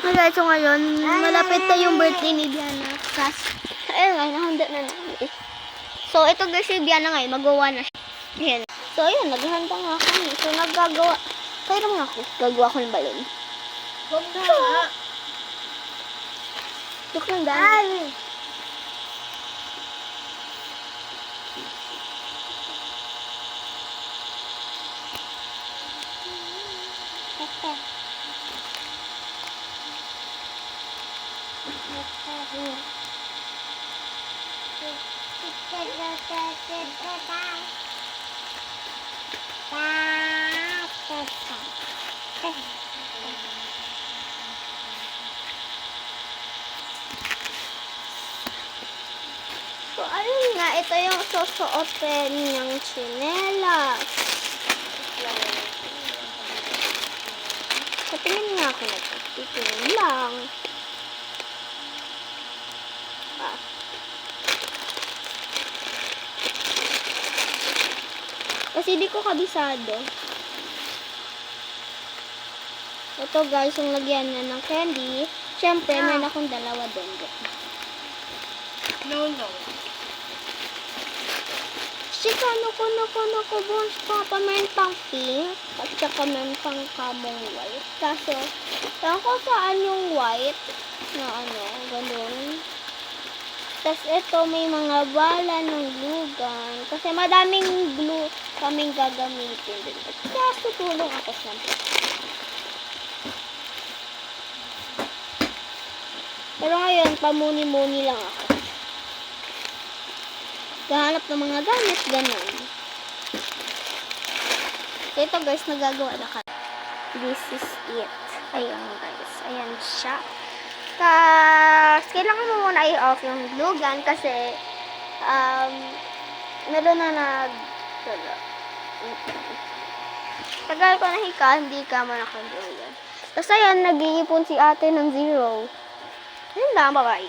Guys, so ngayon, malapit na yung birthday ni Diana. Ayun nga, nahanda na namin. So, ito guys, si Diana ngayon, magawa na siya. Ayan. So, ayun, naghahanda nga kami. So, naggagawa. Kaya nga ako, gagawa ko ng balon. Huwag na nga. Look lang dami. So, ayun nga, ito yung susuotin niyang tsinelas. Patingin nga ako na ito. Titingin lang. Kasi di ko kabisado. Ito guys, yung lagyan na ng candy. Siyempre, meron akong dalawa doon. No. Sika, naku, bones papa, meron pang pink. At saka meron pang kamong white. Kaso, saan ko saan yung white na ganun. Tapos ito, may mga bala ng glue gun. Kasi madaming glue kaming gagamitin din. Kaya tutulong ako siyempre. Pero ngayon, pamuni-muni lang ako. Gahanap ng mga gamit, ganun. So, ito guys, nagagawa na ka. This is it. Ayan guys, ayan siya. Tapos, kailangan mo muna i-off yung glue gun kasi meron na tagal ko na hika, hindi ka man naka-glue gun. Tapos ayan, nag-iipon si ate ng 0. Yun lang, bye-bye.